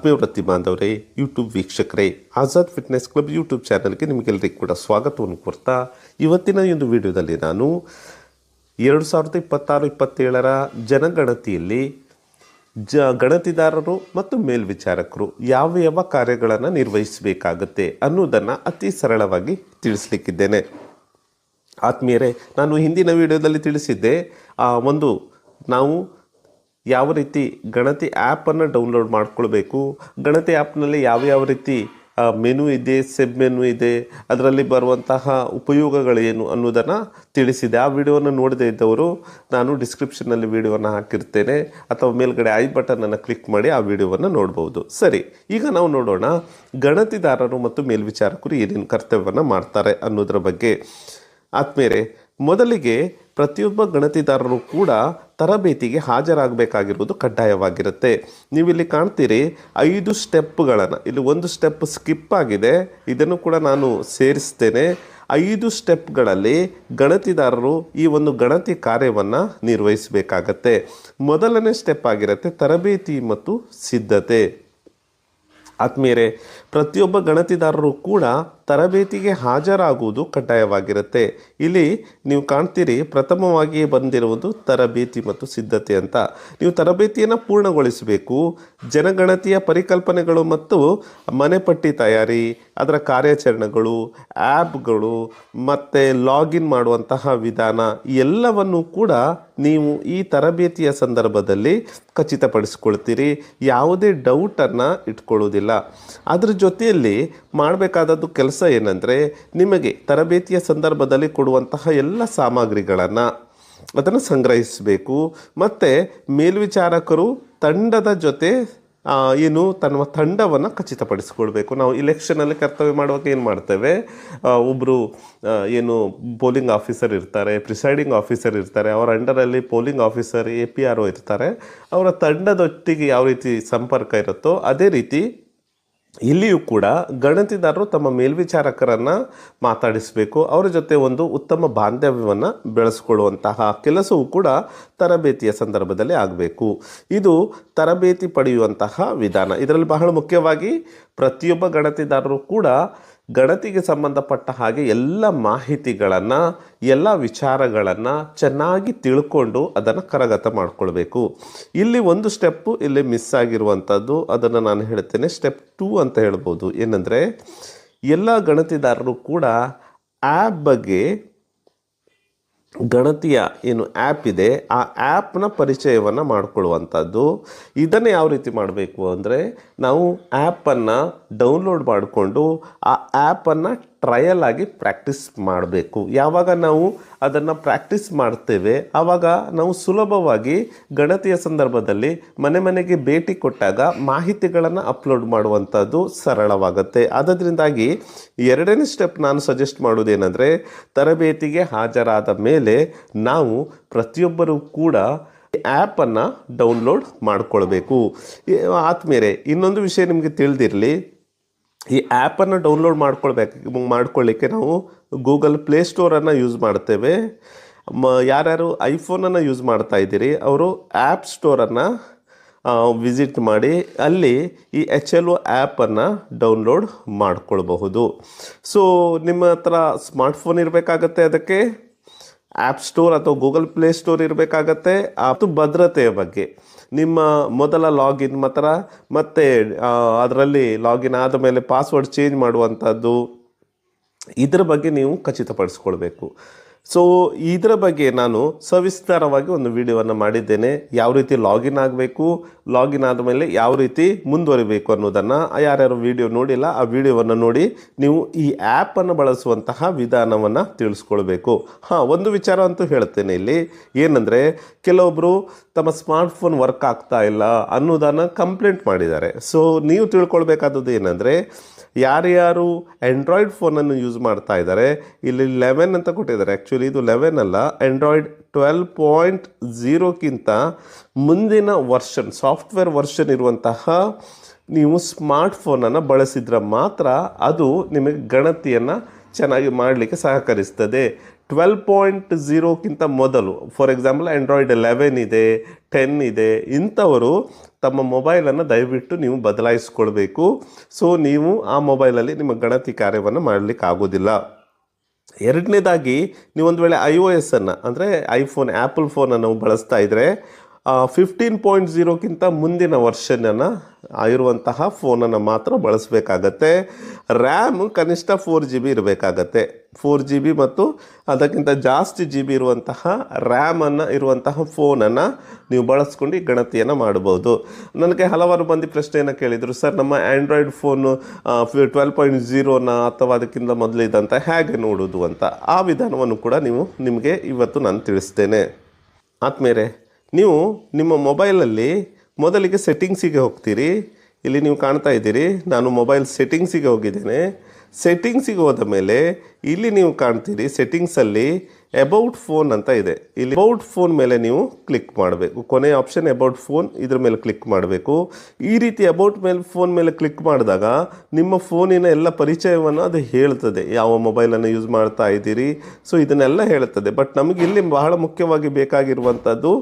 ಆತ್ಮೀಯ ವೃತ್ತಿ ಬಾಂಧವರೇ, ಯೂಟ್ಯೂಬ್ ವೀಕ್ಷಕರೇ, ಆಜಾದ್ ಫಿಟ್ನೆಸ್ ಕ್ಲಬ್ ಯೂಟ್ಯೂಬ್ ಚಾನಲ್ಗೆ ನಿಮಗೆಲ್ಲರಿಗೂ ಕೂಡ ಸ್ವಾಗತವನ್ನು ಕೊಡ್ತಾ ಇವತ್ತಿನ ಒಂದು ವಿಡಿಯೋದಲ್ಲಿ ನಾನು 2026-27ರ ಜನಗಣತಿಯಲ್ಲಿ ಗಣತಿದಾರರು ಮತ್ತು ಮೇಲ್ವಿಚಾರಕರು ಯಾವ ಕಾರ್ಯಗಳನ್ನು ನಿರ್ವಹಿಸಬೇಕಾಗುತ್ತೆ ಅನ್ನೋದನ್ನು ಅತಿ ಸರಳವಾಗಿ ತಿಳಿಸ್ಲಿಕ್ಕಿದ್ದೇನೆ. ಆತ್ಮೀಯರೇ, ನಾನು ಹಿಂದಿನ ವಿಡಿಯೋದಲ್ಲಿ ತಿಳಿಸಿದ್ದೆ ನಾವು ಯಾವ ರೀತಿ ಗಣತಿ ಆ್ಯಪನ್ನು ಡೌನ್ಲೋಡ್ ಮಾಡ್ಕೊಳ್ಬೇಕು, ಗಣತಿ ಆ್ಯಪ್ನಲ್ಲಿ ಯಾವ ರೀತಿ ಮೆನು ಇದೆ, ಸಬ್ ಮೆನು ಇದೆ, ಅದರಲ್ಲಿ ಬರುವಂತಹ ಉಪಯೋಗಗಳೇನು ಅನ್ನೋದನ್ನು ತಿಳಿಸಿದೆ. ಆ ವಿಡಿಯೋವನ್ನು ನೋಡದೇ ಇದ್ದವರು ನಾನು ಡಿಸ್ಕ್ರಿಪ್ಷನ್ನಲ್ಲಿ ವಿಡಿಯೋವನ್ನು ಹಾಕಿರ್ತೇನೆ ಅಥವಾ ಮೇಲ್ಗಡೆ ಐ ಬಟನನ್ನು ಕ್ಲಿಕ್ ಮಾಡಿ ಆ ವಿಡಿಯೋವನ್ನು ನೋಡ್ಬೋದು. ಸರಿ, ಈಗ ನಾವು ನೋಡೋಣ ಗಣತಿದಾರರು ಮತ್ತು ಮೇಲ್ವಿಚಾರಕರು ಏನೇನು ಕರ್ತವ್ಯವನ್ನು ಮಾಡ್ತಾರೆ ಅನ್ನೋದ್ರ ಬಗ್ಗೆ. ಆತ್ಮೀಯರೇ, ಮೊದಲಿಗೆ ಪ್ರತಿಯೊಬ್ಬ ಗಣತಿದಾರರು ಕೂಡ ತರಬೇತಿಗೆ ಹಾಜರಾಗಬೇಕಾಗಿರುವುದು ಕಡ್ಡಾಯವಾಗಿರುತ್ತೆ. ನೀವಿಲ್ಲಿ ಕಾಣ್ತೀರಿ 5 ಸ್ಟೆಪ್ಗಳನ್ನು, ಇಲ್ಲಿ ಒಂದು ಸ್ಟೆಪ್ ಸ್ಕಿಪ್ ಆಗಿದೆ, ಇದನ್ನು ಕೂಡ ನಾನು ಸೇರಿಸ್ತೇನೆ. 5 ಸ್ಟೆಪ್ಗಳಲ್ಲಿ ಗಣತಿದಾರರು ಈ ಒಂದು ಗಣತಿ ಕಾರ್ಯವನ್ನು ನಿರ್ವಹಿಸಬೇಕಾಗತ್ತೆ. ಮೊದಲನೇ ಸ್ಟೆಪ್ ಆಗಿರುತ್ತೆ ತರಬೇತಿ ಮತ್ತು ಸಿದ್ಧತೆ. ಆತ್ಮೀಯರೇ, ಪ್ರತಿಯೊಬ್ಬ ಗಣತಿದಾರರು ಕೂಡ ತರಬೇತಿಗೆ ಹಾಜರಾಗುವುದು ಕಡ್ಡಾಯವಾಗಿರುತ್ತೆ. ಇಲ್ಲಿ ನೀವು ಕಾಣ್ತೀರಿ ಪ್ರಥಮವಾಗಿಯೇ ಬಂದಿರುವುದು ತರಬೇತಿ ಮತ್ತು ಸಿದ್ಧತೆ ಅಂತ. ನೀವು ತರಬೇತಿಯನ್ನು ಪೂರ್ಣಗೊಳಿಸಬೇಕು. ಜನಗಣತಿಯ ಪರಿಕಲ್ಪನೆಗಳು ಮತ್ತು ಮನೆಪಟ್ಟಿ ತಯಾರಿ, ಅದರ ಕಾರ್ಯಾಚರಣೆಗಳು, ಆ್ಯಪ್ಗಳು ಮತ್ತು ಲಾಗಿನ್ ಮಾಡುವಂತಹ ವಿಧಾನ ಎಲ್ಲವನ್ನು ಕೂಡ ನೀವು ಈ ತರಬೇತಿಯ ಸಂದರ್ಭದಲ್ಲಿ ಖಚಿತಪಡಿಸ್ಕೊಳ್ತೀರಿ. ಯಾವುದೇ ಡೌಟನ್ನು ಇಟ್ಕೊಳ್ಳೋದಿಲ್ಲ. ಅದರ ಜೊತೆಯಲ್ಲಿ ಮಾಡಬೇಕಾದದ್ದು ಕೆಲಸ ಏನಂದರೆ, ನಿಮಗೆ ತರಬೇತಿಯ ಸಂದರ್ಭದಲ್ಲಿ ಕೊಡುವಂತಹ ಎಲ್ಲ ಸಾಮಗ್ರಿಗಳನ್ನು ಅದನ್ನು ಸಂಗ್ರಹಿಸಬೇಕು. ಮತ್ತು ಮೇಲ್ವಿಚಾರಕರು ತಂಡದ ಜೊತೆ ತನ್ನ ತಂಡವನ್ನು ಖಚಿತಪಡಿಸ್ಕೊಳ್ಬೇಕು. ನಾವು ಇಲೆಕ್ಷನಲ್ಲಿ ಕರ್ತವ್ಯ ಮಾಡುವಾಗ ಏನು ಮಾಡ್ತೇವೆ, ಒಬ್ಬರು ಪೋಲಿಂಗ್ ಆಫೀಸರ್ ಇರ್ತಾರೆ, ಪ್ರಿಸೈಡಿಂಗ್ ಆಫೀಸರ್ ಇರ್ತಾರೆ, ಅವರ ಅಂಡರಲ್ಲಿ ಪೋಲಿಂಗ್ ಆಫೀಸರ್ APRO ಇರ್ತಾರೆ. ಅವರ ತಂಡದೊಟ್ಟಿಗೆ ಯಾವ ರೀತಿ ಸಂಪರ್ಕ ಇರುತ್ತೋ ಅದೇ ರೀತಿ ಇಲ್ಲಿಯೂ ಕೂಡ ಗಣತಿದಾರರು ತಮ್ಮ ಮೇಲ್ವಿಚಾರಕರನ್ನು ಮಾತಾಡಿಸಬೇಕು. ಅವರ ಜೊತೆ ಒಂದು ಉತ್ತಮ ಬಾಂಧವ್ಯವನ್ನು ಬೆಳೆಸ್ಕೊಳ್ಳುವಂತಹ ಕೆಲಸವೂ ಕೂಡ ತರಬೇತಿಯ ಸಂದರ್ಭದಲ್ಲಿ ಆಗಬೇಕು. ಇದು ತರಬೇತಿ ಪಡೆಯುವಂತಹ ವಿಧಾನ. ಇದರಲ್ಲಿ ಬಹಳ ಮುಖ್ಯವಾಗಿ ಪ್ರತಿಯೊಬ್ಬ ಗಣತಿದಾರರು ಕೂಡ ಗಣತಿಗೆ ಸಂಬಂಧಪಟ್ಟ ಹಾಗೆ ಎಲ್ಲ ಮಾಹಿತಿಗಳನ್ನು, ಎಲ್ಲ ವಿಚಾರಗಳನ್ನು ಚೆನ್ನಾಗಿ ತಿಳ್ಕೊಂಡು ಅದನ್ನು ಕರಗತ ಮಾಡಿಕೊಳ್ಬೇಕು. ಇಲ್ಲಿ ಒಂದು ಸ್ಟೆಪ್ಪು ಇಲ್ಲಿ ಮಿಸ್ ಆಗಿರುವಂಥದ್ದು, ಅದನ್ನು ನಾನು ಹೇಳ್ತೇನೆ. ಸ್ಟೆಪ್ 2 ಅಂತ ಹೇಳ್ಬೋದು. ಏನಂದರೆ, ಎಲ್ಲ ಗಣತಿದಾರರು ಕೂಡ ಆ್ಯಪ್ ಬಗ್ಗೆ, ಗಣತಿಯ ಆ್ಯಪ್ ಇದೆ ಆ ಆ್ಯಪ್ನ ಪರಿಚಯವನ್ನು ಮಾಡಿಕೊಳ್ಳುವಂಥದ್ದು. ಇದನ್ನು ಯಾವ ರೀತಿ ಮಾಡಬೇಕು ಅಂದರೆ, ನಾವು ಆ್ಯಪನ್ನು ಡೌನ್ಲೋಡ್ ಮಾಡಿಕೊಂಡು ಆ ಆ್ಯಪನ್ನು ಟ್ರಯಲ್ ಆಗಿ ಪ್ರಾಕ್ಟೀಸ್ ಮಾಡಬೇಕು. ಯಾವಾಗ ನಾವು ಅದನ್ನು ಪ್ರಾಕ್ಟೀಸ್ ಮಾಡ್ತೇವೆ ಆವಾಗ ನಾವು ಸುಲಭವಾಗಿ ಗಣತಿಯ ಸಂದರ್ಭದಲ್ಲಿ ಮನೆಗೆ ಭೇಟಿ ಕೊಟ್ಟಾಗ ಮಾಹಿತಿಗಳನ್ನು ಅಪ್ಲೋಡ್ ಮಾಡುವಂಥದ್ದು ಸರಳವಾಗುತ್ತೆ. ಆದ್ದರಿಂದಾಗಿ 2ನೇ ಸ್ಟೆಪ್ ನಾನು ಸಜೆಸ್ಟ್ ಮಾಡೋದೇನೆಂದರೆ, ತರಬೇತಿಗೆ ಹಾಜರಾದ ಮೇಲೆ ನಾವು ಪ್ರತಿಯೊಬ್ಬರೂ ಕೂಡ ಆ್ಯಪನ್ನು ಡೌನ್ಲೋಡ್ ಮಾಡಿಕೊಳ್ಬೇಕು. ಆದ್ಮೇಲೆ ಇನ್ನೊಂದು ವಿಷಯ ನಿಮಗೆ ತಿಳಿದಿರಲಿ, ಈ ಆ್ಯಪನ್ನು ಡೌನ್ಲೋಡ್ ಮಾಡ್ಕೊಳ್ಳಿಕ್ಕೆ ನಾವು ಗೂಗಲ್ ಪ್ಲೇಸ್ಟೋರನ್ನು ಯೂಸ್ ಮಾಡ್ತೇವೆ. ಯಾರ್ಯಾರು ಐಫೋನನ್ನು ಯೂಸ್ ಮಾಡ್ತಾ ಇದ್ದೀರಿ ಅವರು ಆ್ಯಪ್ ಸ್ಟೋರನ್ನು ವಿಸಿಟ್ ಮಾಡಿ ಅಲ್ಲಿ ಈ HLO ಆ್ಯಪನ್ನು ಡೌನ್ಲೋಡ್ ಮಾಡ್ಕೊಳ್ಬಹುದು. ಸೊ ನಿಮ್ಮ ಹತ್ರ ಸ್ಮಾರ್ಟ್ಫೋನ್ ಇರಬೇಕಾಗತ್ತೆ, ಅದಕ್ಕೆ ಆ್ಯಪ್ ಸ್ಟೋರ್ ಅಥವಾ ಗೂಗಲ್ ಪ್ಲೇಸ್ಟೋರ್ ಇರಬೇಕಾಗತ್ತೆ. ಅದು ಭದ್ರತೆಯ ಬಗ್ಗೆ ನಿಮ್ಮ ಮೊದಲ ಲಾಗಿನ್ ಮತ್ತು ಅದರಲ್ಲಿ ಲಾಗಿನ್ ಆದ ಮೇಲೆ ಪಾಸ್ವರ್ಡ್ ಚೇಂಜ್ ಮಾಡುವಂಥದ್ದು, ಇದರ ಬಗ್ಗೆ ನೀವು ಖಚಿತಪಡಿಸ್ಕೊಳ್ಬೇಕು. ಸೊ ಇದರ ಬಗ್ಗೆ ನಾನು ಸವಿಸ್ತಾರವಾಗಿ ಒಂದು ವಿಡಿಯೋವನ್ನು ಮಾಡಿದ್ದೇನೆ. ಯಾವ ರೀತಿ ಲಾಗಿನ್ ಆಗಬೇಕು, ಲಾಗಿನ್ ಆದ ಮೇಲೆ ಯಾವ ರೀತಿ ಮುಂದುವರಿಬೇಕು ಅನ್ನೋದನ್ನು ಯಾರ್ಯಾರು ವಿಡಿಯೋ ನೋಡಿಲ್ಲ ಆ ವಿಡಿಯೋವನ್ನು ನೋಡಿ ನೀವು ಈ ಆ್ಯಪನ್ನು ಬಳಸುವಂತಹ ವಿಧಾನವನ್ನು ತಿಳಿಸ್ಕೊಳ್ಬೇಕು. ಒಂದು ವಿಚಾರ ಅಂತೂ ಹೇಳ್ತೇನೆ ಇಲ್ಲಿ, ಏನಂದರೆ ಕೆಲವೊಬ್ಬರು ತಮ್ಮ ಸ್ಮಾರ್ಟ್ಫೋನ್ ವರ್ಕ್ ಆಗ್ತಾ ಇಲ್ಲ ಅನ್ನೋದನ್ನು ಕಂಪ್ಲೇಂಟ್ ಮಾಡಿದ್ದಾರೆ. ಸೊ ನೀವು ತಿಳ್ಕೊಳ್ಬೇಕಾದದ್ದು ಏನಂದರೆ, ಯಾರ್ಯಾರು ಆ್ಯಂಡ್ರಾಯ್ಡ್ ಫೋನನ್ನು ಯೂಸ್ ಮಾಡ್ತಾ ಇದ್ದಾರೆ, ಇಲ್ಲಿ 11 ಅಂತ ಕೊಟ್ಟಿದ್ದಾರೆ. ಆ್ಯಕ್ಚುಲಿ ಇದು 11 ಅಲ್ಲ, ಆ್ಯಂಡ್ರಾಯ್ಡ್ 12.0ಕ್ಕಿಂತ ಮುಂದಿನ ವರ್ಷನ್, ಸಾಫ್ಟ್ವೇರ್ ವರ್ಷನ್ ಇರುವಂತಹ ನೀವು ಸ್ಮಾರ್ಟ್ಫೋನನ್ನು ಬಳಸಿದ್ರೆ ಮಾತ್ರ ಅದು ನಿಮಗೆ ಗಣತಿಯನ್ನು ಚೆನ್ನಾಗಿ ಮಾಡಲಿಕ್ಕೆ ಸಹಕರಿಸ್ತದೆ. 12.0ಕ್ಕಿಂತ ಮೊದಲು, ಫಾರ್ ಎಕ್ಸಾಂಪಲ್ ಆ್ಯಂಡ್ರಾಯ್ಡ್ 11 ಇದೆ, 10 ಇದೆ, ಇಂಥವರು ತಮ್ಮ ಮೊಬೈಲನ್ನು ದಯವಿಟ್ಟು ನೀವು ಬದಲಾಯಿಸ್ಕೊಳ್ಬೇಕು. ಸೊ ನೀವು ಆ ಮೊಬೈಲಲ್ಲಿ ನಿಮ್ಮ ಗಣತಿ ಕಾರ್ಯವನ್ನು ಮಾಡಲಿಕ್ಕೆ ಆಗೋದಿಲ್ಲ. ಎರಡನೇದಾಗಿ ನೀವೊಂದು ವೇಳೆ iOS ಅನ್ನು ಅಂದರೆ ಐಫೋನ್, ಆ್ಯಪಲ್ ಫೋನನ್ನು ಬಳಸ್ತಾ ಇದ್ದರೆ 15.0ಕ್ಕಿಂತ ಮುಂದಿನ ವರ್ಷನನ್ನು ಇರುವಂತಹ ಫೋನನ್ನು ಮಾತ್ರ ಬಳಸಬೇಕಾಗತ್ತೆ. ರ್ಯಾಮ್ ಕನಿಷ್ಠ 4GB ಇರಬೇಕಾಗತ್ತೆ. 4GB ಮತ್ತು ಅದಕ್ಕಿಂತ ಜಾಸ್ತಿ GB ಇರುವಂತಹ ರ್ಯಾಮನ್ನು ಇರುವಂತಹ ಫೋನನ್ನು ನೀವು ಬಳಸ್ಕೊಂಡು ಈ ಗಣತಿಯನ್ನು ಮಾಡ್ಬೋದು. ನನಗೆ ಹಲವಾರು ಮಂದಿ ಪ್ರಶ್ನೆಯನ್ನು ಕೇಳಿದರು, ಸರ್ ನಮ್ಮ ಆ್ಯಂಡ್ರಾಯ್ಡ್ ಫೋನು 12.0ನ ಅಥವಾ ಅದಕ್ಕಿಂತ ಮೊದಲಿದಂತ ಹೇಗೆ ನೋಡೋದು ಅಂತ. ಆ ವಿಧಾನವನ್ನು ಕೂಡ ನಿಮಗೆ ಇವತ್ತು ನಾನು ತಿಳಿಸ್ತೇನೆ. ಆದಮೇಲೆ ನೀವು ನಿಮ್ಮ ಮೊಬೈಲಲ್ಲಿ ಮೊದಲಿಗೆ ಸೆಟ್ಟಿಂಗ್ಸಿಗೆ ಹೋಗ್ತೀರಿ. ಇಲ್ಲಿ ನೀವು ಕಾಣ್ತಾ ಇದ್ದೀರಿ, ನಾನು ಮೊಬೈಲ್ ಸೆಟ್ಟಿಂಗ್ಸಿಗೆ ಹೋಗಿದ್ದೇನೆ. ಸೆಟ್ಟಿಂಗ್ಸಿಗೆ ಹೋದ ಮೇಲೆ ಇಲ್ಲಿ ನೀವು ಕಾಣ್ತೀರಿ, ಸೆಟ್ಟಿಂಗ್ಸಲ್ಲಿ ಅಬೌಟ್ ಫೋನ್ ಅಂತ ಇದೆ. ಇಲ್ಲಿ ಅಬೌಟ್ ಫೋನ್ ಮೇಲೆ ನೀವು ಕ್ಲಿಕ್ ಮಾಡಬೇಕು. ಕೊನೆಯ ಆಪ್ಷನ್ ಅಬೌಟ್ ಫೋನ್, ಇದ್ರ ಮೇಲೆ ಕ್ಲಿಕ್ ಮಾಡಬೇಕು. ಈ ರೀತಿ ಅಬೌಟ್ ಫೋನ್ ಮೇಲೆ ಕ್ಲಿಕ್ ಮಾಡಿದಾಗ ನಿಮ್ಮ ಫೋನಿನ ಎಲ್ಲ ಪರಿಚಯವನ್ನು ಅದು ಹೇಳ್ತದೆ, ಯಾವ ಮೊಬೈಲನ್ನು ಯೂಸ್ ಮಾಡ್ತಾ ಇದ್ದೀರಿ. ಸೊ ಇದನ್ನೆಲ್ಲ ಹೇಳ್ತದೆ. ಬಟ್ ನಮಗೆ ಇಲ್ಲಿ ಬಹಳ ಮುಖ್ಯವಾಗಿ ಬೇಕಾಗಿರುವಂಥದ್ದು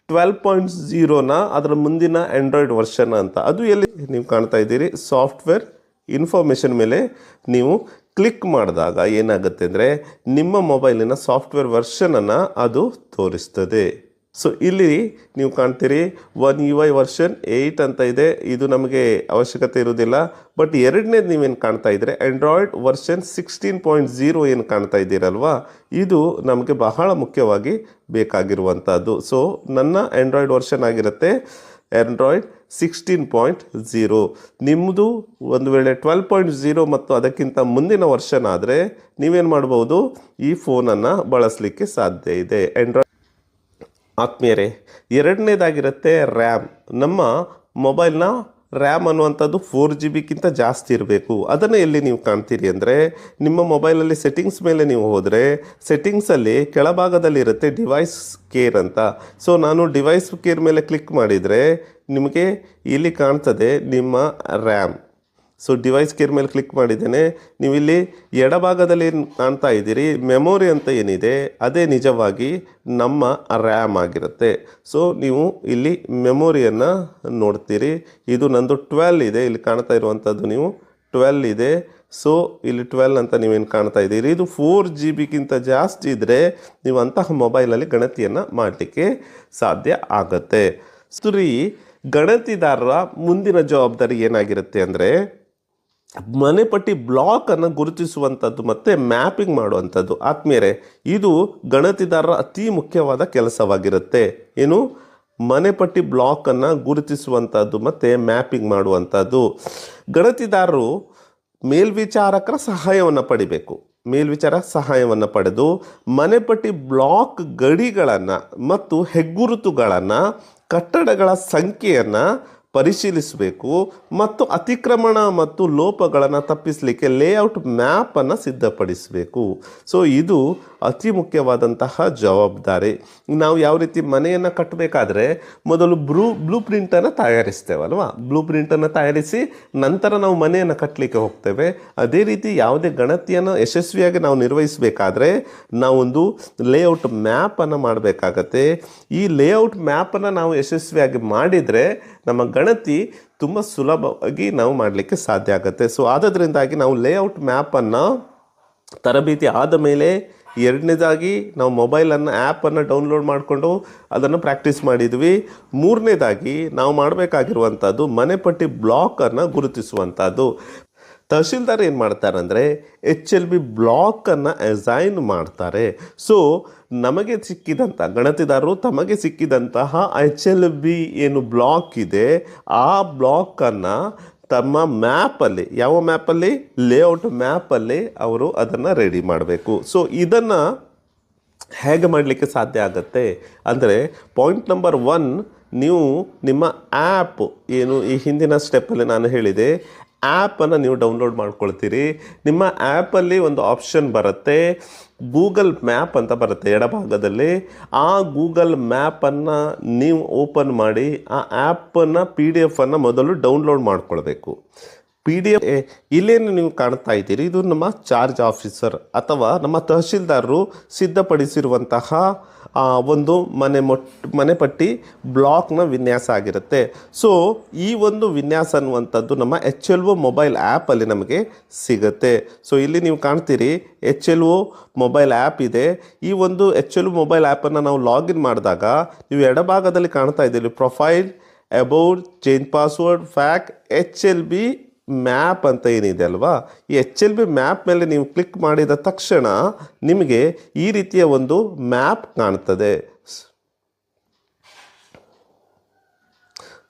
12.0ನ ಅದರ ಮುಂದಿನ ಆ್ಯಂಡ್ರಾಯ್ಡ್ ವರ್ಷನ್ ಅಂತ. ಅದು ಎಲ್ಲಿ ನೀವು ಕಾಣ್ತಾ ಇದ್ದೀರಿ, ಸಾಫ್ಟ್ವೇರ್ ಇನ್ಫಾರ್ಮೇಷನ್ ಮೇಲೆ ನೀವು ಕ್ಲಿಕ್ ಮಾಡಿದಾಗ ಏನಾಗುತ್ತೆ ಅಂದರೆ ನಿಮ್ಮ ಮೊಬೈಲಿನ ಸಾಫ್ಟ್ವೇರ್ ವರ್ಷನನ್ನು ಅದು ತೋರಿಸ್ತದೆ. ಸೊ ಇಲ್ಲಿ ನೀವು ಕಾಣ್ತೀರಿ OneUI ವರ್ಷನ್ 8 ಅಂತ ಇದೆ. ಇದು ನಮಗೆ ಅವಶ್ಯಕತೆ ಇರುವುದಿಲ್ಲ. ಬಟ್ ಎರಡನೇದು ನೀವೇನು ಕಾಣ್ತಾ ಇದ್ದೀರಿ, ಆ್ಯಂಡ್ರಾಯ್ಡ್ ವರ್ಷನ್ 16.0 ಏನು ಕಾಣ್ತಾ ಇದ್ದೀರಲ್ವಾ, ಇದು ನಮಗೆ ಬಹಳ ಮುಖ್ಯವಾಗಿ ಬೇಕಾಗಿರುವಂಥದ್ದು. ಸೊ ನನ್ನ ಆ್ಯಂಡ್ರಾಯ್ಡ್ ವರ್ಷನ್ ಆಗಿರುತ್ತೆ ಆ್ಯಂಡ್ರಾಯ್ಡ್ 16.0. ನಿಮ್ಮದು ಒಂದು ವೇಳೆ 12.0 ಮತ್ತು ಅದಕ್ಕಿಂತ ಮುಂದಿನ ವರ್ಷನ್ ಆದರೆ ನೀವೇನು ಮಾಡ್ಬೋದು, ಈ ಫೋನನ್ನು ಬಳಸಲಿಕ್ಕೆ ಸಾಧ್ಯ ಇದೆ. ಆ್ಯಂಡ್ರಾಯ್ಡ್ ಆತ್ಮೀಯರೇ, ಎರಡನೇದಾಗಿರುತ್ತೆ ರ್ಯಾಮ್. ನಮ್ಮ ಮೊಬೈಲ್ನ ರ್ಯಾಮ್ ಅನ್ನುವಂಥದ್ದು 4GBಗಿಂತ ಜಾಸ್ತಿ ಇರಬೇಕು. ಅದನ್ನು ಎಲ್ಲಿ ನೀವು ಕಾಣ್ತೀರಿ ಅಂದರೆ ನಿಮ್ಮ ಮೊಬೈಲಲ್ಲಿ ಸೆಟ್ಟಿಂಗ್ಸ್ ಮೇಲೆ ನೀವು ಹೋದರೆ ಸೆಟ್ಟಿಂಗ್ಸಲ್ಲಿ ಕೆಳಭಾಗದಲ್ಲಿ ಇರುತ್ತೆ ಡಿವೈಸ್ ಕೇರ್ ಅಂತ. ಸೊ ನಾನು ಡಿವೈಸ್ ಕೇರ್ ಮೇಲೆ ಕ್ಲಿಕ್ ಮಾಡಿದರೆ ನಿಮಗೆ ಇಲ್ಲಿ ಕಾಣ್ತದೆ ನಿಮ್ಮ ರ್ಯಾಮ್. ಸೊ ಡಿವೈಸ್ ಕೇರ್ ಮೇಲೆ ಕ್ಲಿಕ್ ಮಾಡಿದ್ದೇನೆ. ನೀವು ಇಲ್ಲಿ ಎಡಭಾಗದಲ್ಲಿ ಕಾಣ್ತಾ ಇದ್ದೀರಿ ಮೆಮೊರಿ ಅಂತ ಏನಿದೆ ಅದೇ ನಿಜವಾಗಿ ನಮ್ಮ ರ್ಯಾಮ್ ಆಗಿರುತ್ತೆ. ಸೊ ನೀವು ಇಲ್ಲಿ ಮೆಮೊರಿಯನ್ನು ನೋಡ್ತೀರಿ. ಇದು ನಂದು 12 ಇದೆ. ಇಲ್ಲಿ ಕಾಣ್ತಾ ಇರುವಂಥದ್ದು ನೀವು 12 ಇದೆ. ಸೊ ಇಲ್ಲಿ 12 ಅಂತ ನೀವೇನು ಕಾಣ್ತಾ ಇದ್ದೀರಿ, ಇದು 4GBಗಿಂತ ಜಾಸ್ತಿ ಇದ್ದರೆ ನೀವು ಅಂತಹ ಮೊಬೈಲಲ್ಲಿ ಗಣತಿಯನ್ನು ಮಾಡಲಿಕ್ಕೆ ಸಾಧ್ಯ ಆಗತ್ತೆ. ಸರಿ, ಗಣತಿದಾರರ ಮುಂದಿನ ಜವಾಬ್ದಾರಿ ಏನಾಗಿರುತ್ತೆ ಅಂದರೆ ಮನೆಪಟ್ಟಿ ಬ್ಲಾಕನ್ನು ಗುರುತಿಸುವಂಥದ್ದು ಮತ್ತು ಮ್ಯಾಪಿಂಗ್ ಮಾಡುವಂಥದ್ದು. ಆತ್ಮೀಯರೇ, ಇದು ಗಣತಿದಾರರ ಅತಿ ಮುಖ್ಯವಾದ ಕೆಲಸವಾಗಿರುತ್ತೆ. ಏನು, ಮನೆಪಟ್ಟಿ ಬ್ಲಾಕನ್ನು ಗುರುತಿಸುವಂಥದ್ದು ಮತ್ತು ಮ್ಯಾಪಿಂಗ್ ಮಾಡುವಂಥದ್ದು. ಗಣತಿದಾರರು ಮೇಲ್ವಿಚಾರಕರ ಸಹಾಯವನ್ನು ಪಡಿಬೇಕು. ಸಹಾಯವನ್ನು ಪಡೆದು ಮನೆಪಟ್ಟಿ ಬ್ಲಾಕ್ ಗಡಿಗಳನ್ನು ಮತ್ತು ಹೆಗ್ಗುರುತುಗಳನ್ನು, ಕಟ್ಟಡಗಳ ಸಂಖ್ಯೆಯನ್ನು ಪರಿಶೀಲಿಸಬೇಕು ಮತ್ತು ಅತಿಕ್ರಮಣ ಮತ್ತು ಲೋಪಗಳನ್ನು ತಪ್ಪಿಸಲಿಕ್ಕೆ ಲೇಔಟ್ ಮ್ಯಾಪನ್ನು ಸಿದ್ಧಪಡಿಸಬೇಕು. ಸೊ ಇದು ಅತಿ ಮುಖ್ಯವಾದಂತಹ ಜವಾಬ್ದಾರಿ. ನಾವು ಯಾವ ರೀತಿ ಮನೆಯನ್ನು ಕಟ್ಟಬೇಕಾದ್ರೆ ಮೊದಲು ಬ್ಲೂ ಪ್ರಿಂಟನ್ನು ತಯಾರಿಸ್ತೇವಲ್ವ, ಬ್ಲೂ ಪ್ರಿಂಟನ್ನು ತಯಾರಿಸಿ ನಂತರ ನಾವು ಮನೆಯನ್ನು ಕಟ್ಟಲಿಕ್ಕೆ ಹೋಗ್ತೇವೆ. ಅದೇ ರೀತಿ ಯಾವುದೇ ಗಣತಿಯನ್ನು ಯಶಸ್ವಿಯಾಗಿ ನಾವು ನಿರ್ವಹಿಸಬೇಕಾದ್ರೆ ನಾವೊಂದು ಲೇಔಟ್ ಮ್ಯಾಪನ್ನು ಮಾಡಬೇಕಾಗತ್ತೆ. ಈ ಲೇಔಟ್ ಮ್ಯಾಪನ್ನು ನಾವು ಯಶಸ್ವಿಯಾಗಿ ಮಾಡಿದರೆ ನಮ್ಮ ಗಣತಿ ತುಂಬ ಸುಲಭವಾಗಿ ನಾವು ಮಾಡಲಿಕ್ಕೆ ಸಾಧ್ಯ ಆಗುತ್ತೆ. ಸೊ ಆದ್ದರಿಂದಾಗಿ ನಾವು ಲೇಔಟ್ ಮ್ಯಾಪನ್ನು ತರಬೇತಿ ಆದ ಮೇಲೆ ಎರಡನೇದಾಗಿ ನಾವು ಮೊಬೈಲನ್ನು ಆ್ಯಪನ್ನು ಡೌನ್ಲೋಡ್ ಮಾಡಿಕೊಂಡು ಅದನ್ನು ಪ್ರಾಕ್ಟೀಸ್ ಮಾಡಿದ್ವಿ. ಮೂರನೇದಾಗಿ ನಾವು ಮಾಡಬೇಕಾಗಿರುವಂಥದ್ದು ಮನೆಪಟ್ಟಿ ಬ್ಲಾಕನ್ನು ಗುರುತಿಸುವಂಥದ್ದು. ತಹಶೀಲ್ದಾರ್ ಏನು ಮಾಡ್ತಾರೆ ಅಂದರೆ HLB ಬ್ಲಾಕನ್ನು ಅಸೈನ್ ಮಾಡ್ತಾರೆ. ಸೊ ನಮಗೆ ಸಿಕ್ಕಿದಂಥ ಗಣತಿದಾರರು ತಮಗೆ ಸಿಕ್ಕಿದಂತಹ HLB ಏನು ಬ್ಲಾಕ್ ಇದೆ ಆ ಬ್ಲಾಕನ್ನು ತಮ್ಮ ಮ್ಯಾಪಲ್ಲಿ, ಯಾವ ಮ್ಯಾಪಲ್ಲಿ, ಲೇಔಟ್ ಮ್ಯಾಪಲ್ಲಿ ಅವರು ಅದನ್ನು ರೆಡಿ ಮಾಡಬೇಕು. ಸೊ ಇದನ್ನು ಹೇಗೆ ಮಾಡಲಿಕ್ಕೆ ಸಾಧ್ಯ ಆಗುತ್ತೆ ಅಂದರೆ ಪಾಯಿಂಟ್ ನಂಬರ್ 1, ನೀವು ನಿಮ್ಮ ಆ್ಯಪ್ ಏನು ಈ ಹಿಂದಿನ ಸ್ಟೆಪ್ಪಲ್ಲಿ ನಾನು ಹೇಳಿದೆ, ಆ್ಯಪನ್ನು ನೀವು ಡೌನ್ಲೋಡ್ ಮಾಡ್ಕೊಳ್ತೀರಿ. ನಿಮ್ಮ ಆ್ಯಪಲ್ಲಿ ಒಂದು ಆಪ್ಷನ್ ಬರುತ್ತೆ, ಗೂಗಲ್ ಮ್ಯಾಪ್ ಅಂತ ಬರುತ್ತೆ ಎಡಭಾಗದಲ್ಲಿ. ಆ ಗೂಗಲ್ ಮ್ಯಾಪನ್ನು ನೀವು ಓಪನ್ ಮಾಡಿ ಆ ಆ್ಯಪನ್ನು PDF ಮೊದಲು ಡೌನ್ಲೋಡ್ ಮಾಡ್ಕೊಳ್ಬೇಕು. PDF ಇಲ್ಲೇನು ನೀವು ಕಾಣ್ತಾ ಇದ್ದೀರಿ, ಇದು ನಮ್ಮ ಚಾರ್ಜ್ ಆಫೀಸರ್ ಅಥವಾ ನಮ್ಮ ತಹಶೀಲ್ದಾರರು ಸಿದ್ಧಪಡಿಸಿರುವಂತಹ ಒಂದು ಮನೆಪಟ್ಟಿ ಬ್ಲಾಕ್ನ ವಿನ್ಯಾಸ ಆಗಿರುತ್ತೆ. ಸೊ ಈ ಒಂದು ವಿನ್ಯಾಸ ಅನ್ನುವಂಥದ್ದು ನಮ್ಮ HLO ಮೊಬೈಲ್ ಆ್ಯಪಲ್ಲಿ ನಮಗೆ ಸಿಗುತ್ತೆ. ಸೊ ಇಲ್ಲಿ ನೀವು ಕಾಣ್ತೀರಿ HLO ಮೊಬೈಲ್ ಆ್ಯಪ್ ಇದೆ. ಈ ಒಂದು HLO ಮೊಬೈಲ್ ಆ್ಯಪನ್ನು ನಾವು ಲಾಗಿನ್ ಮಾಡಿದಾಗ ನೀವು ಎಡಭಾಗದಲ್ಲಿ ಕಾಣ್ತಾ ಇದ್ದೀರಿ profile, about, change password, FAQ, HLB map ಅಂತ ಏನಿದೆ ಅಲ್ವಾ, ಈ HLB ಮ್ಯಾಪ್ ಮೇಲೆ ನೀವು ಕ್ಲಿಕ್ ಮಾಡಿದ ತಕ್ಷಣ ನಿಮಗೆ ಈ ರೀತಿಯ ಒಂದು ಮ್ಯಾಪ್ ಕಾಣ್ತದೆ.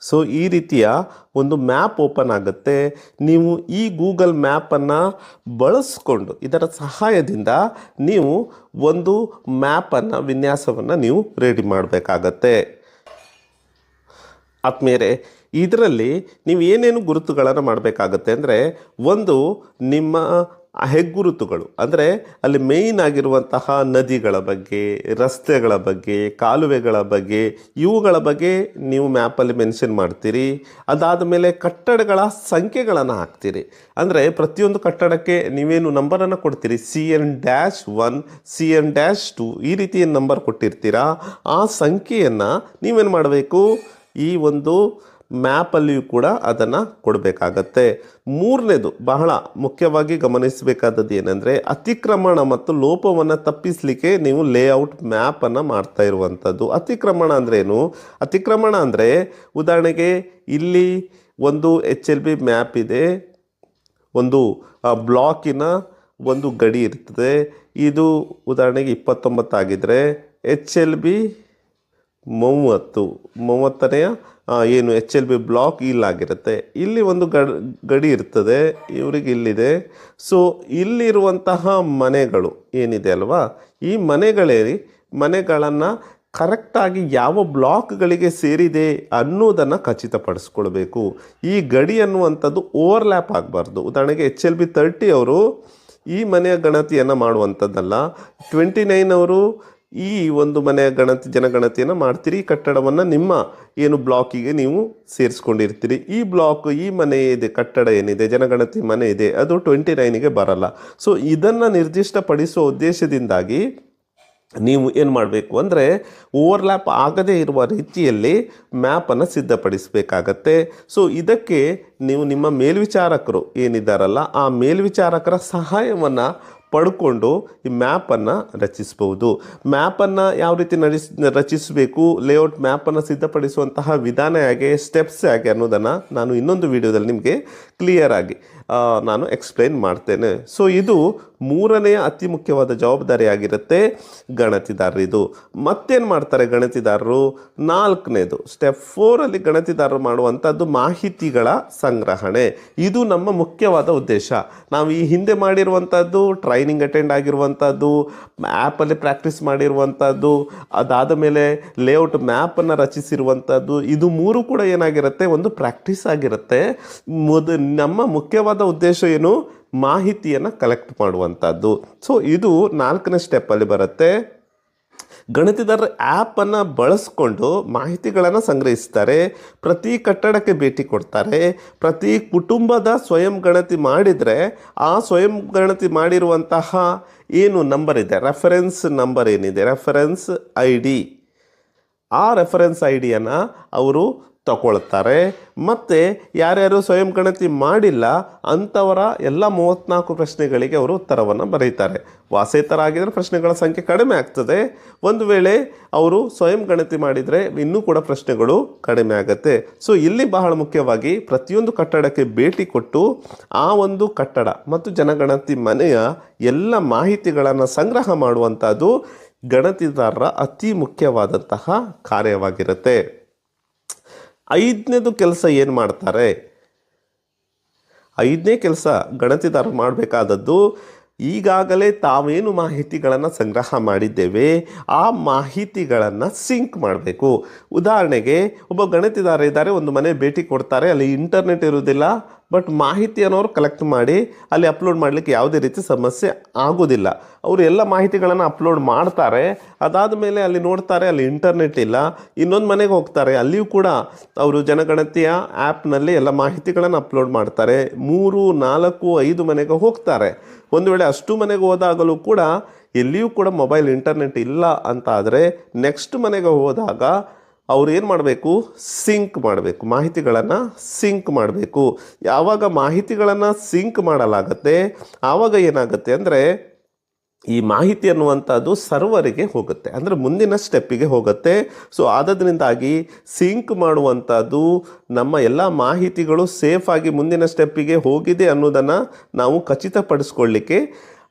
ಸೊ ಈ ರೀತಿಯ ಒಂದು ಮ್ಯಾಪ್ ಓಪನ್ ಆಗುತ್ತೆ. ನೀವು ಈ ಗೂಗಲ್ ಮ್ಯಾಪನ್ನು ಬಳಸ್ಕೊಂಡು ಇದರ ಸಹಾಯದಿಂದ ನೀವು ಒಂದು ಮ್ಯಾಪನ್ನು ವಿನ್ಯಾಸವನ್ನು ನೀವು ರೆಡಿ ಮಾಡಬೇಕಾಗತ್ತೆ. ಆದ್ಮೇಲೆ ಇದರಲ್ಲಿ ನೀವು ಏನೇನು ಗುರುತುಗಳನ್ನು ಮಾಡಬೇಕಾಗತ್ತೆ ಅಂದರೆ, ಒಂದು ನಿಮ್ಮ ಹೆಗ್ಗುರುತುಗಳು, ಅಂದರೆ ಅಲ್ಲಿ ಮೇಯ್ನ್ ಆಗಿರುವಂತಹ ನದಿಗಳ ಬಗ್ಗೆ, ರಸ್ತೆಗಳ ಬಗ್ಗೆ, ಕಾಲುವೆಗಳ ಬಗ್ಗೆ, ಇವುಗಳ ಬಗ್ಗೆ ನೀವು ಮ್ಯಾಪಲ್ಲಿ ಮೆನ್ಷನ್ ಮಾಡ್ತೀರಿ. ಅದಾದ ಮೇಲೆ ಕಟ್ಟಡಗಳ ಸಂಖ್ಯೆಗಳನ್ನು ಹಾಕ್ತೀರಿ. ಅಂದರೆ ಪ್ರತಿಯೊಂದು ಕಟ್ಟಡಕ್ಕೆ ನೀವೇನು ನಂಬರನ್ನು ಕೊಡ್ತೀರಿ, CN-1, CN-2 ಈ ರೀತಿಯ ನಂಬರ್ ಕೊಟ್ಟಿರ್ತೀರಾ. ಆ ಸಂಖ್ಯೆಯನ್ನು ನೀವೇನು ಮಾಡಬೇಕು, ಈ ಒಂದು ಮ್ಯಾಪಲ್ಲಿಯೂ ಕೂಡ ಅದನ್ನು ಕೊಡಬೇಕಾಗತ್ತೆ. ಮೂರನೇದು ಬಹಳ ಮುಖ್ಯವಾಗಿ ಗಮನಿಸಬೇಕಾದದ್ದು ಏನಂದರೆ, ಅತಿಕ್ರಮಣ ಮತ್ತು ಲೋಪವನ್ನು ತಪ್ಪಿಸಲಿಕ್ಕೆ ನೀವು ಲೇಔಟ್ ಮ್ಯಾಪನ್ನು ಮಾಡ್ತಾ ಇರುವಂಥದ್ದು. ಅತಿಕ್ರಮಣ ಅಂದ್ರೇನು? ಅತಿಕ್ರಮಣ ಅಂದರೆ ಉದಾಹರಣೆಗೆ ಇಲ್ಲಿ ಒಂದು HLB ಮ್ಯಾಪ್ ಇದೆ, ಒಂದು ಬ್ಲಾಕಿನ ಒಂದು ಗಡಿ ಇರ್ತದೆ. ಇದು ಉದಾಹರಣೆಗೆ 29 ಆಗಿದ್ದರೆ HLB 30ನೇ ಏನು HLB ಬ್ಲಾಕ್ ಇಲ್ಲಾಗಿರುತ್ತೆ. ಇಲ್ಲಿ ಒಂದು ಗಡಿ ಇರ್ತದೆ, ಇವರಿಗೆ ಇಲ್ಲಿದೆ. ಸೊ ಇಲ್ಲಿರುವಂತಹ ಮನೆಗಳು ಏನಿದೆ ಅಲ್ವಾ, ಈ ಮನೆಗಳನ್ನು ಕರೆಕ್ಟಾಗಿ ಯಾವ ಬ್ಲಾಕ್ಗಳಿಗೆ ಸೇರಿದೆ ಅನ್ನೋದನ್ನು ಖಚಿತಪಡಿಸ್ಕೊಳ್ಬೇಕು. ಈ ಗಡಿ ಅನ್ನುವಂಥದ್ದು ಓವರ್ಲ್ಯಾಪ್ ಆಗಬಾರ್ದು. ಉದಾಹರಣೆಗೆ HLB 30 ಅವರು ಈ ಮನೆಯ ಗಣತಿಯನ್ನು ಮಾಡುವಂಥದ್ದಲ್ಲ, 29 ಅವರು ಈ ಒಂದು ಮನೆಯ ಜನಗಣತಿಯನ್ನು ಮಾಡ್ತೀರಿ. ಈ ಕಟ್ಟಡವನ್ನು ನಿಮ್ಮ ಏನು ಬ್ಲಾಕಿಗೆ ನೀವು ಸೇರಿಸ್ಕೊಂಡಿರ್ತೀರಿ. ಈ ಬ್ಲಾಕ್, ಈ ಮನೆ ಇದೆ, ಕಟ್ಟಡ ಏನಿದೆ, ಜನಗಣತಿ ಮನೆ ಇದೆ, ಅದು 29ಗೆ ಬರಲ್ಲ. ಸೊ ಇದನ್ನು ನಿರ್ದಿಷ್ಟಪಡಿಸುವ ಉದ್ದೇಶದಿಂದಾಗಿ ನೀವು ಏನು ಮಾಡಬೇಕು ಅಂದರೆ, ಓವರ್ಲ್ಯಾಪ್ ಆಗದೇ ಇರುವ ರೀತಿಯಲ್ಲಿ ಮ್ಯಾಪನ್ನು ಸಿದ್ಧಪಡಿಸಬೇಕಾಗತ್ತೆ. ಸೊ ಇದಕ್ಕೆ ನೀವು ನಿಮ್ಮ ಮೇಲ್ವಿಚಾರಕರು ಏನಿದ್ದಾರಲ್ಲ, ಆ ಮೇಲ್ವಿಚಾರಕರ ಸಹಾಯವನ್ನು ಪಡ್ಕೊಂಡು ಈ ಮ್ಯಾಪನ್ನು ರಚಿಸ್ಬೋದು. ಮ್ಯಾಪನ್ನು ಯಾವ ರೀತಿ ರಚಿಸಬೇಕು, ಲೇಔಟ್ ಮ್ಯಾಪನ್ನು ಸಿದ್ಧಪಡಿಸುವಂತಹ ವಿಧಾನ ಹೇಗೆ, ಸ್ಟೆಪ್ಸ್ ಹೇಗೆ ಅನ್ನೋದನ್ನು ನಾನು ಇನ್ನೊಂದು ವಿಡಿಯೋದಲ್ಲಿ ನಿಮಗೆ ಕ್ಲಿಯರಾಗಿ ನಾನು ಎಕ್ಸ್ಪ್ಲೈನ್ ಮಾಡ್ತೇನೆ. ಸೊ ಇದು ಮೂರನೆಯ ಅತಿ ಮುಖ್ಯವಾದ ಜವಾಬ್ದಾರಿಯಾಗಿರುತ್ತೆ ಗಣತಿದಾರರಿದು. ಮತ್ತೇನು ಮಾಡ್ತಾರೆ ಗಣತಿದಾರರು? ನಾಲ್ಕನೇದು ಸ್ಟೆಪ್ 4ಅಲ್ಲಿ ಗಣತಿದಾರರು ಮಾಡುವಂಥದ್ದು ಮಾಹಿತಿಗಳ ಸಂಗ್ರಹಣೆ. ಇದು ನಮ್ಮ ಮುಖ್ಯವಾದ ಉದ್ದೇಶ. ನಾವು ಈ ಹಿಂದೆ ಮಾಡಿರುವಂಥದ್ದು ಟ್ರೈನಿಂಗ್ ಅಟೆಂಡ್ ಆಗಿರುವಂಥದ್ದು, ಆ್ಯಪಲ್ಲಿ ಪ್ರಾಕ್ಟೀಸ್ ಮಾಡಿರುವಂಥದ್ದು, ಅದಾದ ಮೇಲೆ ಲೇಔಟ್ ಮ್ಯಾಪನ್ನು ರಚಿಸಿರುವಂಥದ್ದು, ಇದು ಮೂರು ಕೂಡ ಏನಾಗಿರುತ್ತೆ, ಒಂದು ಪ್ರಾಕ್ಟೀಸ್ ಆಗಿರುತ್ತೆ. ನಮ್ಮ ಮುಖ್ಯವಾದ ಉದ್ದೇಶ ಏನು? ಮಾಹಿತಿಯನ್ನು ಕಲೆಕ್ಟ್ ಮಾಡುವಂಥದ್ದು. ಸೊ ಇದು 4ನೇ ಸ್ಟೆಪ್ಪಲ್ಲಿ ಬರುತ್ತೆ. ಗಣತಿದಾರರ ಆ್ಯಪನ್ನು ಬಳಸ್ಕೊಂಡು ಮಾಹಿತಿಗಳನ್ನು ಸಂಗ್ರಹಿಸ್ತಾರೆ. ಪ್ರತಿ ಕಟ್ಟಡಕ್ಕೆ ಭೇಟಿ ಕೊಡ್ತಾರೆ. ಪ್ರತಿ ಕುಟುಂಬದ ಸ್ವಯಂ ಗಣತಿ ಮಾಡಿದರೆ ಆ ಸ್ವಯಂ ಗಣತಿ ಮಾಡಿರುವಂತಹ ಏನು ನಂಬರ್ ಇದೆ, ರೆಫರೆನ್ಸ್ ನಂಬರ್ ಏನಿದೆ, ರೆಫರೆನ್ಸ್ ID, ಆ ರೆಫರೆನ್ಸ್ ಐಡಿಯನ್ನು ಅವರು ತಗೊಳ್ತಾರೆ. ಮತ್ತು ಯಾರ್ಯಾರು ಸ್ವಯಂ ಗಣತಿ ಮಾಡಿಲ್ಲ ಅಂಥವರ ಎಲ್ಲ 34 ಪ್ರಶ್ನೆಗಳಿಗೆ ಅವರು ಉತ್ತರವನ್ನು ಬರೀತಾರೆ. ವಾಸೇತರಾಗಿದ್ದರೆ ಪ್ರಶ್ನೆಗಳ ಸಂಖ್ಯೆ ಕಡಿಮೆ ಆಗ್ತದೆ. ಒಂದು ವೇಳೆ ಅವರು ಸ್ವಯಂ ಗಣತಿ ಮಾಡಿದರೆ ಇನ್ನೂ ಕೂಡ ಪ್ರಶ್ನೆಗಳು ಕಡಿಮೆ ಆಗುತ್ತೆ. ಸೊ ಇಲ್ಲಿ ಬಹಳ ಮುಖ್ಯವಾಗಿ ಪ್ರತಿಯೊಂದು ಕಟ್ಟಡಕ್ಕೆ ಭೇಟಿ ಕೊಟ್ಟು ಆ ಒಂದು ಕಟ್ಟಡ ಮತ್ತು ಜನಗಣತಿ ಮನೆಯ ಎಲ್ಲ ಮಾಹಿತಿಗಳನ್ನು ಸಂಗ್ರಹ ಮಾಡುವಂಥದ್ದು ಗಣತಿದಾರರ ಅತಿ ಮುಖ್ಯವಾದಂತಹ ಕಾರ್ಯವಾಗಿರುತ್ತೆ. 5ನೇದು ಕೆಲಸ ಏನು ಮಾಡ್ತಾರೆ? 5ನೇ ಕೆಲಸ ಗಣತಿದಾರರು ಮಾಡಬೇಕಾದದ್ದು, ಈಗಾಗಲೇ ತಾವೇನು ಮಾಹಿತಿಗಳನ್ನು ಸಂಗ್ರಹ ಮಾಡಿದ್ದೇವೆ ಆ ಮಾಹಿತಿಗಳನ್ನು ಸಿಂಕ್ ಮಾಡಬೇಕು. ಉದಾಹರಣೆಗೆ ಒಬ್ಬ ಗಣತಿದಾರ ಇದ್ದಾರೆ, ಒಂದು ಮನೆ ಭೇಟಿ ಕೊಡ್ತಾರೆ, ಅಲ್ಲಿ ಇಂಟರ್ನೆಟ್ ಇರುವುದಿಲ್ಲ, ಬಟ್ ಮಾಹಿತಿಯನ್ನು ಅವರು ಕಲೆಕ್ಟ್ ಮಾಡಿ ಅಲ್ಲಿ ಅಪ್ಲೋಡ್ ಮಾಡಲಿಕ್ಕೆ ಯಾವುದೇ ರೀತಿ ಸಮಸ್ಯೆ ಆಗೋದಿಲ್ಲ. ಅವರು ಎಲ್ಲ ಮಾಹಿತಿಗಳನ್ನು ಅಪ್ಲೋಡ್ ಮಾಡ್ತಾರೆ. ಅದಾದ ಮೇಲೆ ಅಲ್ಲಿ ನೋಡ್ತಾರೆ, ಅಲ್ಲಿ ಇಂಟರ್ನೆಟ್ ಇಲ್ಲ. ಇನ್ನೊಂದು ಮನೆಗೆ ಹೋಗ್ತಾರೆ, ಅಲ್ಲಿಯೂ ಕೂಡ ಅವರು ಜನಗಣತಿಯ ಆ್ಯಪ್ನಲ್ಲಿ ಎಲ್ಲ ಮಾಹಿತಿಗಳನ್ನು ಅಪ್ಲೋಡ್ ಮಾಡ್ತಾರೆ. 3, 4, 5 ಮನೆಗೆ ಹೋಗ್ತಾರೆ. ಒಂದು ವೇಳೆ ಅಷ್ಟು ಮನೆಗೆ ಹೋದಾಗಲೂ ಕೂಡ ಎಲ್ಲಿಯೂ ಕೂಡ ಮೊಬೈಲ್ ಇಂಟರ್ನೆಟ್ ಇಲ್ಲ ಅಂತ ಆದರೆ ನೆಕ್ಸ್ಟ್ ಮನೆಗೆ ಹೋದಾಗ ಅವ್ರು ಏನು ಮಾಡಬೇಕು, ಸಿಂಕ್ ಮಾಡಬೇಕು, ಮಾಹಿತಿಗಳನ್ನು ಸಿಂಕ್ ಮಾಡಬೇಕು. ಯಾವಾಗ ಮಾಹಿತಿಗಳನ್ನು ಸಿಂಕ್ ಮಾಡಲಾಗತ್ತೆ ಆವಾಗ ಏನಾಗುತ್ತೆ ಅಂದರೆ ಈ ಮಾಹಿತಿ ಅನ್ನುವಂಥದ್ದು ಸರ್ವರಿಗೆ ಹೋಗುತ್ತೆ, ಅಂದರೆ ಮುಂದಿನ ಸ್ಟೆಪ್ಪಿಗೆ ಹೋಗುತ್ತೆ. ಸೊ ಆದ್ದರಿಂದಾಗಿ ಸಿಂಕ್ ಮಾಡುವಂಥದ್ದು ನಮ್ಮ ಎಲ್ಲ ಮಾಹಿತಿಗಳು ಸೇಫಾಗಿ ಮುಂದಿನ ಸ್ಟೆಪ್ಪಿಗೆ ಹೋಗಿದೆ ಅನ್ನೋದನ್ನು ನಾವು ಖಚಿತಪಡಿಸ್ಕೊಳ್ಳಿಕ್ಕೆ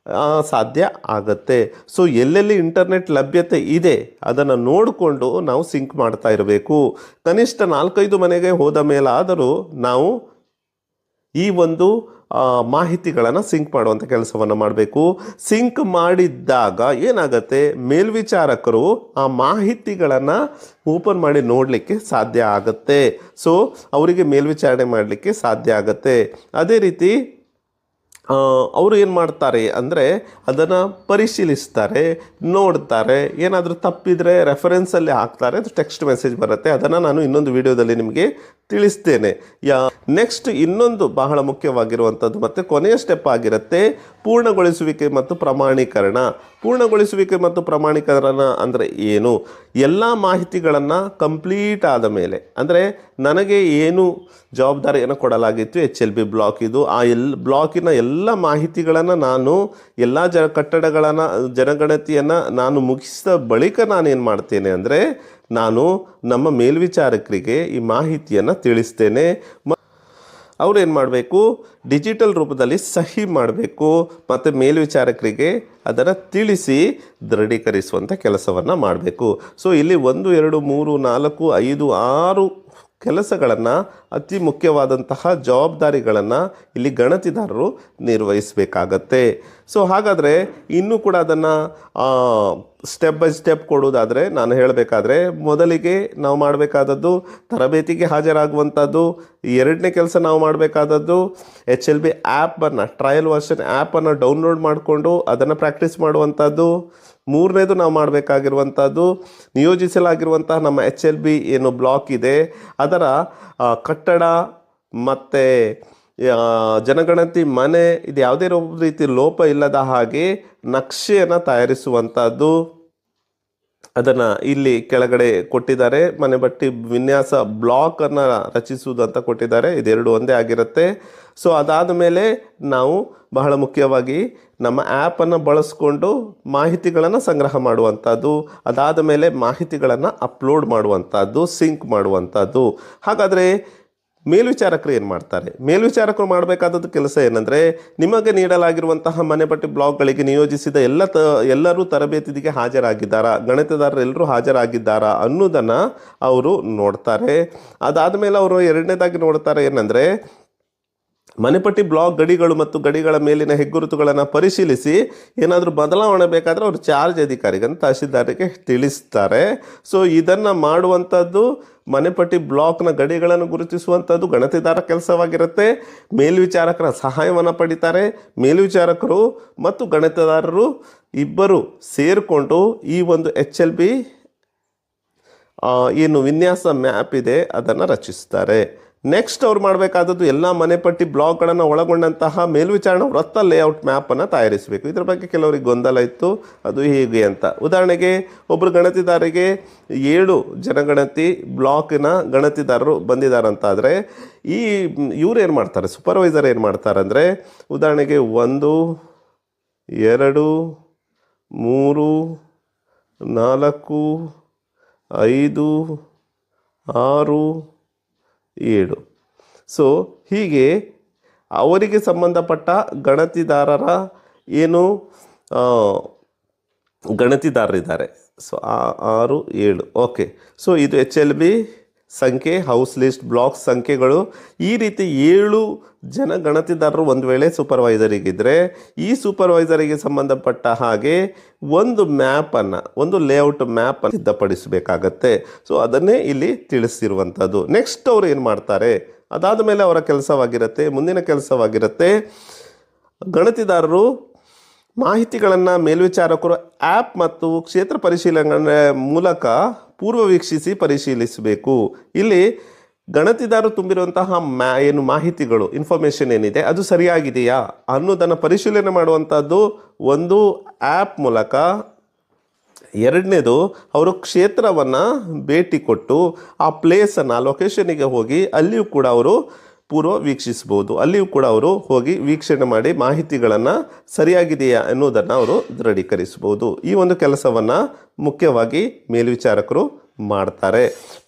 ಸಾಧ್ಯ ಆಗುತ್ತೆ. ಸೊ ಎಲ್ಲೆಲ್ಲಿ ಇಂಟರ್ನೆಟ್ ಲಭ್ಯತೆ ಇದೆ ಅದನ್ನು ನೋಡಿಕೊಂಡು ನಾವು ಸಿಂಕ್ ಮಾಡ್ತಾ ಇರಬೇಕು. ಕನಿಷ್ಠ 4-5 ಮನೆಗೆ ಹೋದ ಮೇಲಾದರೂ ನಾವು ಈ ಒಂದು ಮಾಹಿತಿಗಳನ್ನು ಸಿಂಕ್ ಮಾಡುವಂಥ ಕೆಲಸವನ್ನು ಮಾಡಬೇಕು. ಸಿಂಕ್ ಮಾಡಿದ್ದಾಗ ಏನಾಗುತ್ತೆ, ಮೇಲ್ವಿಚಾರಕರು ಆ ಮಾಹಿತಿಗಳನ್ನು ಓಪನ್ ಮಾಡಿ ನೋಡಲಿಕ್ಕೆ ಸಾಧ್ಯ ಆಗುತ್ತೆ. ಸೊ ಅವರಿಗೆ ಮೇಲ್ವಿಚಾರಣೆ ಮಾಡಲಿಕ್ಕೆ ಸಾಧ್ಯ ಆಗುತ್ತೆ. ಅದೇ ರೀತಿ ಅವರು ಏನು ಮಾಡ್ತಾರೆ ಅಂದರೆ ಅದನ್ನು ಪರಿಶೀಲಿಸ್ತಾರೆ, ನೋಡ್ತಾರೆ. ಏನಾದರೂ ತಪ್ಪಿದರೆ ರೆಫರೆನ್ಸಲ್ಲಿ ಹಾಕ್ತಾರೆ, ಅದು ಟೆಕ್ಸ್ಟ್ ಮೆಸೇಜ್ ಬರುತ್ತೆ. ಅದನ್ನು ನಾನು ಇನ್ನೊಂದು ವಿಡಿಯೋದಲ್ಲಿ ನಿಮಗೆ ತಿಳಿಸ್ತೇನೆ. ನೆಕ್ಸ್ಟ್ ಇನ್ನೊಂದು ಬಹಳ ಮುಖ್ಯವಾಗಿರುವಂಥದ್ದು ಮತ್ತು ಕೊನೆಯ ಸ್ಟೆಪ್ ಆಗಿರುತ್ತೆ ಪೂರ್ಣಗೊಳಿಸುವಿಕೆ ಮತ್ತು ಪ್ರಮಾಣೀಕರಣ. ಪೂರ್ಣಗೊಳಿಸುವಿಕೆ ಮತ್ತು ಪ್ರಮಾಣೀಕರಣ ಅಂದರೆ ಏನು? ಎಲ್ಲ ಮಾಹಿತಿಗಳನ್ನು ಕಂಪ್ಲೀಟ್ ಆದ ಮೇಲೆ, ಅಂದರೆ ನನಗೆ ಏನು ಜವಾಬ್ದಾರಿಯನ್ನು ಕೊಡಲಾಗಿತ್ತು HLB ಬ್ಲಾಕ್ ಇದು, ಆ ಬ್ಲಾಕಿನ ಎಲ್ಲ ಮಾಹಿತಿಗಳನ್ನು ನಾನು ಎಲ್ಲ ಕಟ್ಟಡಗಳನ್ನು ಜನಗಣತಿಯನ್ನು ನಾನು ಮುಗಿಸಿದ ಬಳಿಕ ನಾನೇನು ಮಾಡ್ತೇನೆ ಅಂದರೆ ನಾನು ನಮ್ಮ ಮೇಲ್ವಿಚಾರಕರಿಗೆ ಈ ಮಾಹಿತಿಯನ್ನು ತಿಳಿಸ್ತೇನೆ. ಅವರು ಏನು ಮಾಡಬೇಕು, ಡಿಜಿಟಲ್ ರೂಪದಲ್ಲಿ ಸಹಿ ಮಾಡಬೇಕು ಮತ್ತು ಮೇಲ್ವಿಚಾರಕರಿಗೆ ಅದನ್ನು ತಿಳಿಸಿ ದೃಢೀಕರಿಸುವಂಥ ಕೆಲಸವನ್ನು ಮಾಡಬೇಕು. ಸೊ ಇಲ್ಲಿ 1, 2, 3, 4, 5, 6 ಕೆಲಸಗಳನ್ನು, ಅತಿ ಮುಖ್ಯವಾದಂತಹ ಜವಾಬ್ದಾರಿಗಳನ್ನು ಇಲ್ಲಿ ಗಣತಿದಾರರು ನಿರ್ವಹಿಸಬೇಕಾಗತ್ತೆ. ಸೊ ಹಾಗಾದರೆ ಇನ್ನೂ ಕೂಡ ಅದನ್ನು ಸ್ಟೆಪ್ ಬೈ ಸ್ಟೆಪ್ ಕೊಡೋದಾದರೆ ನಾನು ಹೇಳಬೇಕಾದ್ರೆ ಮೊದಲಿಗೆ ನಾವು ಮಾಡಬೇಕಾದದ್ದು ತರಬೇತಿಗೆ ಹಾಜರಾಗುವಂಥದ್ದು. ಎರಡನೇ ಕೆಲಸ ನಾವು ಮಾಡಬೇಕಾದದ್ದು HLB ಆ್ಯಪನ್ನು, ಟ್ರಯಲ್ ವರ್ಷನ್ ಆ್ಯಪನ್ನು ಡೌನ್ಲೋಡ್ ಮಾಡಿಕೊಂಡು ಅದನ್ನು ಪ್ರಾಕ್ಟೀಸ್ ಮಾಡುವಂಥದ್ದು. ಮೂರನೇದು ನಾವು ಮಾಡಬೇಕಾಗಿರುವಂಥದ್ದು ನಿಯೋಜಿಸಲಾಗಿರುವಂತಹ ನಮ್ಮ HLB ಏನು ಬ್ಲಾಕ್ ಇದೆ ಅದರ ಕಟ್ಟಡ ಮತ್ತು ಜನಗಣತಿ ಮನೆ ಇದು ಯಾವುದೇ ರೀತಿ ಲೋಪ ಇಲ್ಲದ ಹಾಗೆ ನಕ್ಷೆಯನ್ನು ತಯಾರಿಸುವಂಥದ್ದು. ಅದನ್ನು ಇಲ್ಲಿ ಕೆಳಗಡೆ ಕೊಟ್ಟಿದ್ದಾರೆ. ಮನೆ ಬಟ್ಟಿ ವಿನ್ಯಾಸ ಬ್ಲಾಕನ್ನು ರಚಿಸುವುದು ಅಂತ ಕೊಟ್ಟಿದ್ದಾರೆ. ಇದೆರಡು ಒಂದೇ ಆಗಿರುತ್ತೆ. ಸೊ ಅದಾದ ಮೇಲೆ ನಾವು ಬಹಳ ಮುಖ್ಯವಾಗಿ ನಮ್ಮ ಆ್ಯಪನ್ನು ಬಳಸ್ಕೊಂಡು ಮಾಹಿತಿಗಳನ್ನು ಸಂಗ್ರಹ ಮಾಡುವಂಥದ್ದು. ಅದಾದ ಮೇಲೆ ಮಾಹಿತಿಗಳನ್ನು ಅಪ್ಲೋಡ್ ಮಾಡುವಂಥದ್ದು, ಸಿಂಕ್ ಮಾಡುವಂಥದ್ದು. ಹಾಗಾದರೆ ಮೇಲ್ವಿಚಾರಕರು ಏನು ಮಾಡ್ತಾರೆ? ಮೇಲ್ವಿಚಾರಕರು ಮಾಡಬೇಕಾದದ್ದು ಕೆಲಸ ಏನಂದರೆ ನಿಮಗೆ ನೀಡಲಾಗಿರುವಂತಹ ಮನೆ ಬಟ್ಟಿ ಬ್ಲಾಕ್ಗಳಿಗೆ ನಿಯೋಜಿಸಿದ ಎಲ್ಲರೂ ತರಬೇತಿಗೆ ಹಾಜರಾಗಿದ್ದಾರಾ, ಗಣಿತದಾರರು ಎಲ್ಲರೂ ಹಾಜರಾಗಿದ್ದಾರಾ ಅನ್ನೋದನ್ನು ಅವರು ನೋಡ್ತಾರೆ. ಅದಾದ ಮೇಲೆ ಅವರು ಎರಡನೇದಾಗಿ ನೋಡ್ತಾರೆ ಏನಂದರೆ ಮನೆಪಟ್ಟಿ ಬ್ಲಾಕ್ ಗಡಿಗಳು ಮತ್ತು ಗಡಿಗಳ ಮೇಲಿನ ಹೆಗ್ಗುರುತುಗಳನ್ನು ಪರಿಶೀಲಿಸಿ ಏನಾದರೂ ಬದಲಾವಣೆ ಬೇಕಾದರೆ ಅವರು ಚಾರ್ಜ್ ಅಧಿಕಾರಿಗೆ ತಹಶೀಲ್ದಾರಿಗೆ ತಿಳಿಸ್ತಾರೆ. ಸೊ ಇದನ್ನು ಮಾಡುವಂಥದ್ದು ಮನೆಪಟ್ಟಿ ಬ್ಲಾಕ್ನ ಗಡಿಗಳನ್ನು ಗುರುತಿಸುವಂಥದ್ದು ಗಣತಿದಾರ ಕೆಲಸವಾಗಿರುತ್ತೆ. ಮೇಲ್ವಿಚಾರಕರ ಸಹಾಯವನ್ನು ಪಡಿತಾರೆ. ಮೇಲ್ವಿಚಾರಕರು ಮತ್ತು ಗಣಿತದಾರರು ಇಬ್ಬರು ಸೇರಿಕೊಂಡು ಈ ಒಂದು HLB ಏನು ವಿನ್ಯಾಸ ಮ್ಯಾಪ್ ಇದೆ ಅದನ್ನು ರಚಿಸ್ತಾರೆ. ನೆಕ್ಸ್ಟ್ ಅವ್ರು ಮಾಡಬೇಕಾದದ್ದು ಎಲ್ಲ ಮನೆಪಟ್ಟಿ ಬ್ಲಾಕ್ಗಳನ್ನು ಒಳಗೊಂಡಂತಹ ಮೇಲ್ವಿಚಾರಣಾ ವೃತ್ತ ಲೇಔಟ್ ಮ್ಯಾಪನ್ನು ತಯಾರಿಸಬೇಕು. ಇದರ ಬಗ್ಗೆ ಕೆಲವರಿಗೆ ಗೊಂದಲ ಇತ್ತು, ಅದು ಹೇಗೆ ಅಂತ. ಉದಾಹರಣೆಗೆ ಒಬ್ಬರು ಗಣತಿದಾರರಿಗೆ 7 ಜನಗಣತಿ ಬ್ಲಾಕಿನ ಗಣತಿದಾರರು ಬಂದಿದ್ದಾರಂತಾದರೆ ಇವ್ರು ಏನು ಮಾಡ್ತಾರೆ, ಸೂಪರ್ವೈಸರ್ ಏನು ಮಾಡ್ತಾರೆ ಅಂದರೆ ಉದಾಹರಣೆಗೆ 1, 2, 3, 4, 5, 6, 7. ಸೊ ಹೀಗೆ ಅವರಿಗೆ ಸಂಬಂಧಪಟ್ಟ ಗಣತಿದಾರರ ಏನು ಗಣತಿದಾರರಿದ್ದಾರೆ. So 6, 7 okay. ಸೊ ಇದು HLB ಸಂಖ್ಯೆ, ಹೌಸ್ ಲಿಸ್ಟ್, ಬ್ಲಾಕ್ ಸಂಖ್ಯೆಗಳು. ಈ ರೀತಿ 7 ಜನ ಗಣತಿದಾರರು ಒಂದು ವೇಳೆ ಸೂಪರ್ವೈಸರಿಗಿದ್ದರೆ ಈ ಸೂಪರ್ವೈಸರಿಗೆ ಸಂಬಂಧಪಟ್ಟ ಹಾಗೆ ಒಂದು ಮ್ಯಾಪನ್ನು, ಒಂದು ಲೇಔಟ್ ಮ್ಯಾಪನ್ನು ಸಿದ್ಧಪಡಿಸಬೇಕಾಗತ್ತೆ. ಸೊ ಅದನ್ನೇ ಇಲ್ಲಿ ತಿಳಿಸಿರುವಂಥದ್ದು. ನೆಕ್ಸ್ಟ್ ಅವರು ಏನು ಮಾಡ್ತಾರೆ ಅದಾದ ಮೇಲೆ ಅವರ ಕೆಲಸವಾಗಿರುತ್ತೆ, ಮುಂದಿನ ಕೆಲಸವಾಗಿರುತ್ತೆ, ಗಣತಿದಾರರು ಮಾಹಿತಿಗಳನ್ನು ಮೇಲ್ವಿಚಾರಕರು ಆ್ಯಪ್ ಮತ್ತು ಕ್ಷೇತ್ರ ಪರಿಶೀಲನೆ ಮೂಲಕ ಪೂರ್ವ ವೀಕ್ಷಿಸಿ ಪರಿಶೀಲಿಸಬೇಕು. ಇಲ್ಲಿ ಗಣತಿದಾರರು ತುಂಬಿರುವಂತಹ ಏನು ಮಾಹಿತಿಗಳು ಇನ್ಫಾರ್ಮೇಷನ್ ಏನಿದೆ ಅದು ಸರಿಯಾಗಿದೆಯಾ ಅನ್ನೋದನ್ನು ಪರಿಶೀಲನೆ ಮಾಡುವಂಥದ್ದು ಒಂದು ಆ್ಯಪ್ ಮೂಲಕ. ಎರಡನೇದು ಅವರು ಕ್ಷೇತ್ರವನ್ನು ಭೇಟಿ ಕೊಟ್ಟು ಆ ಪ್ಲೇಸನ್ನು ಆ ಲೊಕೇಶನಿಗೆ ಹೋಗಿ ಅಲ್ಲಿಯೂ ಕೂಡ ಅವರು ಪೂರ್ವ ವೀಕ್ಷಿಸ್ಬೋದು. ಅಲ್ಲಿಯೂ ಕೂಡ ಅವರು ಹೋಗಿ ವೀಕ್ಷಣೆ ಮಾಡಿ ಮಾಹಿತಿಗಳನ್ನು ಸರಿಯಾಗಿದೆಯಾ ಅನ್ನೋದನ್ನು ಅವರು ದೃಢೀಕರಿಸ್ಬೋದು. ಈ ಒಂದು ಕೆಲಸವನ್ನು ಮುಖ್ಯವಾಗಿ ಮೇಲ್ವಿಚಾರಕರು ಮಾಡ್ತಾರೆ.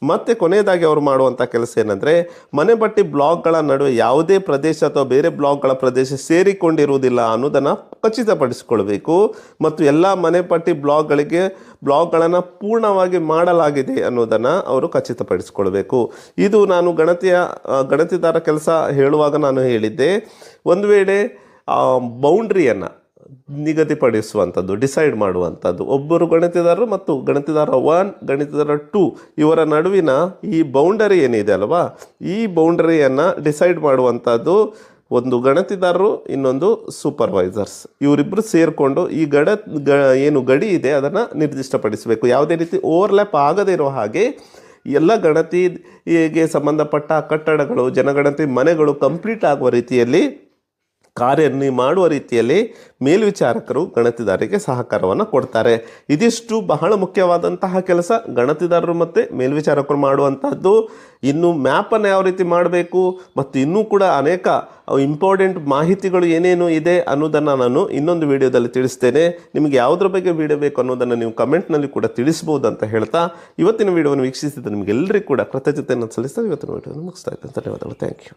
ಮತ್ತು ಕೊನೆಯದಾಗಿ ಅವರು ಮಾಡುವಂಥ ಕೆಲಸ ಏನಂದರೆ ಮನೆ ಪಟ್ಟಿ ಬ್ಲಾಗ್ಗಳ ನಡುವೆ ಯಾವುದೇ ಪ್ರದೇಶ ಅಥವಾ ಬೇರೆ ಬ್ಲಾಗ್ಗಳ ಪ್ರದೇಶ ಸೇರಿಕೊಂಡಿರುವುದಿಲ್ಲ ಅನ್ನೋದನ್ನು ಖಚಿತಪಡಿಸಿಕೊಳ್ಬೇಕು. ಮತ್ತು ಎಲ್ಲ ಮನೆ ಪಟ್ಟಿ ಬ್ಲಾಗ್ಗಳನ್ನು ಪೂರ್ಣವಾಗಿ ಮಾಡಲಾಗಿದೆ ಅನ್ನೋದನ್ನು ಅವರು ಖಚಿತಪಡಿಸಿಕೊಳ್ಬೇಕು. ಇದು ನಾನು ಗಣತಿದಾರ ಕೆಲಸ ಹೇಳುವಾಗ ನಾನು ಹೇಳಿದ್ದೆ, ಒಂದು ವೇಳೆ ಬೌಂಡ್ರಿಯನ್ನು ನಿಗದಿಪಡಿಸುವಂಥದ್ದು, ಡಿಸೈಡ್ ಮಾಡುವಂಥದ್ದು, ಒಬ್ಬರು ಗಣತಿದಾರರು ಮತ್ತು ಗಣತಿದಾರ 1 ಗಣತಿದಾರ 2 ಇವರ ನಡುವಿನ ಈ ಬೌಂಡರಿ ಏನಿದೆ ಅಲ್ವಾ, ಈ ಬೌಂಡರಿಯನ್ನು ಡಿಸೈಡ್ ಮಾಡುವಂಥದ್ದು ಒಂದು ಗಣತಿದಾರರು, ಇನ್ನೊಂದು ಸೂಪರ್ವೈಸರ್ಸ್. ಇವರಿಬ್ಬರು ಸೇರಿಕೊಂಡು ಈ ಏನು ಗಡಿ ಇದೆ ಅದನ್ನು ನಿರ್ದಿಷ್ಟಪಡಿಸಬೇಕು. ಯಾವುದೇ ರೀತಿ ಓವರ್ಲ್ಯಾಪ್ ಆಗದೇ ಇರೋ ಹಾಗೆ ಎಲ್ಲ ಗಣತಿಗೆ ಸಂಬಂಧಪಟ್ಟ ಕಟ್ಟಡಗಳು, ಜನಗಣತಿ ಮನೆಗಳು ಕಂಪ್ಲೀಟ್ ಆಗುವ ರೀತಿಯಲ್ಲಿ ಮಾಡುವ ರೀತಿಯಲ್ಲಿ ಮೇಲ್ವಿಚಾರಕರು ಗಣತಿದಾರರಿಗೆ ಸಹಕಾರವನ್ನು ಕೊಡ್ತಾರೆ. ಇದಿಷ್ಟು ಬಹಳ ಮುಖ್ಯವಾದಂತಹ ಕೆಲಸ ಗಣತಿದಾರರು ಮತ್ತು ಮೇಲ್ವಿಚಾರಕರು ಮಾಡುವಂಥದ್ದು. ಇನ್ನು ಮ್ಯಾಪನ್ನು ಯಾವ ರೀತಿ ಮಾಡಬೇಕು ಮತ್ತು ಇನ್ನೂ ಕೂಡ ಅನೇಕ ಇಂಪಾರ್ಟೆಂಟ್ ಮಾಹಿತಿಗಳು ಏನೇನು ಇದೆ ಅನ್ನೋದನ್ನು ನಾನು ಇನ್ನೊಂದು ವಿಡಿಯೋದಲ್ಲಿ ತಿಳಿಸ್ತೇನೆ. ನಿಮಗೆ ಯಾವುದ್ರ ಬಗ್ಗೆ ವಿಡಿಯೋ ಬೇಕು ಅನ್ನೋದನ್ನು ನೀವು ಕಮೆಂಟ್ನಲ್ಲಿ ಕೂಡ ತಿಳಿಸ್ಬೋದು ಅಂತ ಹೇಳ್ತಾ ಇವತ್ತಿನ ವಿಡಿಯೋವನ್ನು ವೀಕ್ಷಿಸಿದ ನಿಮಗೆಲ್ಲರಿಗೂ ಕೂಡ ಕೃತಜ್ಞತೆಯನ್ನು ಸಲ್ಲಿಸ್ತಾ ಇವತ್ತಿನ ವಿಡಿಯೋವನ್ನು ಮುಗಿಸ್ತಾ ಇದ್ದೇನೆ. ಧನ್ಯವಾದಗಳು. Thank you.